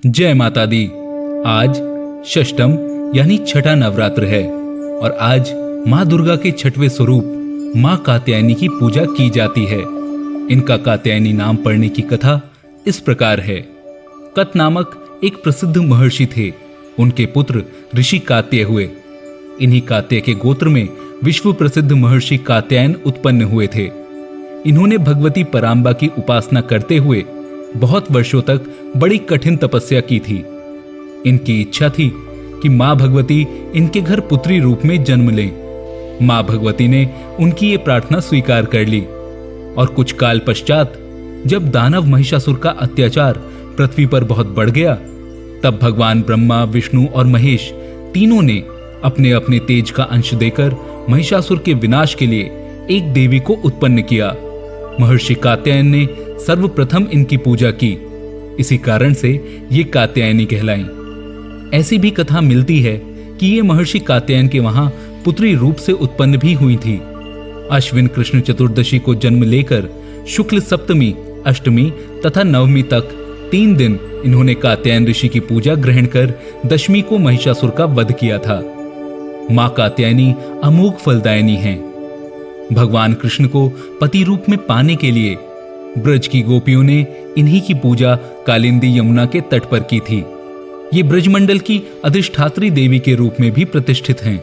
जय माता दी। आज षष्टम यानी छठा नवरात्र है और आज माँ दुर्गा के छठवें स्वरूप माँ कात्यायनी की पूजा की जाती है। इनका कात्यायनी नाम पड़ने की कथा इस प्रकार है। कत नामक एक प्रसिद्ध महर्षि थे। उनके पुत्र ऋषि कात्याय हुए। इन्हीं कात्याय के गोत्र में विश्व प्रसिद्ध महर्षि कात्यायन उत्पन्न हुए थे। इन्होंने भगवती पराम्बा की उपासना करते हुए बहुत वर्षों तक बड़ी कठिन तपस्या की थी। इनकी इच्छा थी कि मां भगवती इनके घर पुत्री रूप में जन्म लें। मां भगवती ने उनकी ये प्रार्थना स्वीकार कर ली और कुछ काल पश्चात जब दानव महिषासुर का अत्याचार पृथ्वी पर बहुत बढ़ गया, तब भगवान ब्रह्मा, विष्णु और महेश तीनों ने अपने अपने तेज का अंश देकर महिषासुर के विनाश के लिए एक देवी को उत्पन्न किया। महर्षि कात्यायन ने सर्वप्रथम इनकी पूजा की। इसी कारण से ये कात्यायनी कहलाईं। ऐसी भी कथा मिलती है कि ये महर्षि कात्यायन के वहां पुत्री रूप से उत्पन्न भी हुई थी। अश्विन कृष्ण चतुर्दशी को जन्म लेकर शुक्ल सप्तमी, अष्टमी तथा नवमी तक 3 दिन इन्होंने कात्यायन ऋषि की पूजा ग्रहण कर दशमी को महिषासुर का वध किया था। मां कात्यायनी अमोघ फलदायिनी हैं। भगवान कृष्ण को पति रूप में पाने के लिए ब्रज की गोपियों ने इन्हीं की पूजा कालिंदी यमुना के तट पर की थी। ये ब्रजमंडल की अधिष्ठात्री देवी के रूप में भी प्रतिष्ठित हैं।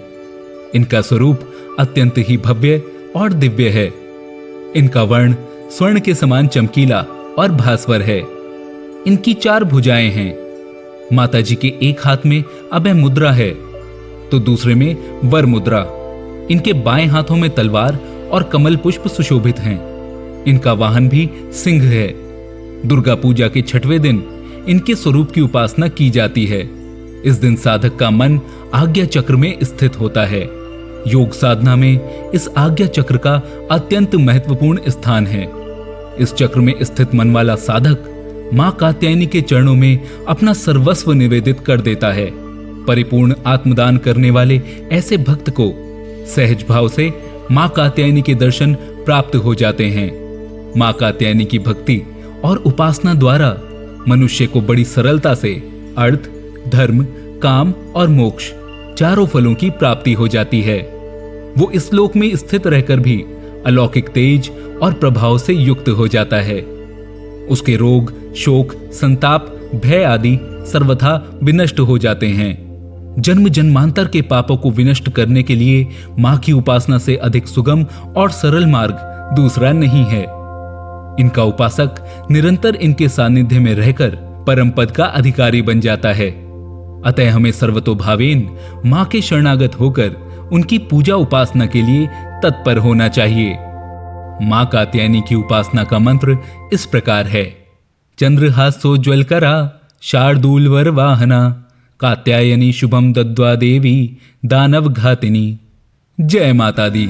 इनका स्वरूप अत्यंत ही भव्य और दिव्य है। इनका वर्ण स्वर्ण के समान चमकीला और भास्वर है। इनकी 4 भुजाएं हैं। माता जी के एक हाथ में अभय मुद्रा है तो दूसरे में वर मुद्रा। इनके बाएं हाथों में तलवार और कमल पुष्प सुशोभित हैं। इनका वाहन भी सिंह है। दुर्गा पूजा के 6वें दिन इनके स्वरूप की उपासना की जाती है। इस दिन साधक का मन आज्ञा चक्र में स्थित होता है। योग साधना में इस आज्ञा चक्र का अत्यंत महत्वपूर्ण स्थान है। इस चक्र में स्थित मन वाला साधक मां कात्यायनी के चरणों में अपना सर्वस्व निवेदित कर देता है। परिपूर्ण आत्मदान करने वाले ऐसे भक्त को सहज भाव से मां कात्यायनी के दर्शन प्राप्त हो जाते हैं। मां कात्यायनी की भक्ति और उपासना द्वारा मनुष्य को बड़ी सरलता से अर्थ, धर्म, काम और मोक्ष चारों फलों की प्राप्ति हो जाती है। वो इस लोक में स्थित रहकर भी अलौकिक तेज और प्रभाव से युक्त हो जाता है। उसके रोग, शोक, संताप, भय आदि सर्वथा विनष्ट हो जाते हैं। जन्म जन्मांतर के पापों को विनष्ट करने के लिए मां की उपासना से अधिक सुगम और सरल मार्ग दूसरा नहीं है। इनका उपासक निरंतर इनके सानिध्य में रहकर परम पद का अधिकारी बन जाता है। अतः हमें सर्वतोभावेन मां के शरणागत होकर उनकी पूजा उपासना के लिए तत्पर होना चाहिए। मां कात्यायनी की उपासना का मंत्र इस प्रकार है। चंद्रहासोज्ज्वलकरा शार्दूलवर वाहना कात्यायनी शुभम दद्वा देवी दानव घातिनी। जय माता दी।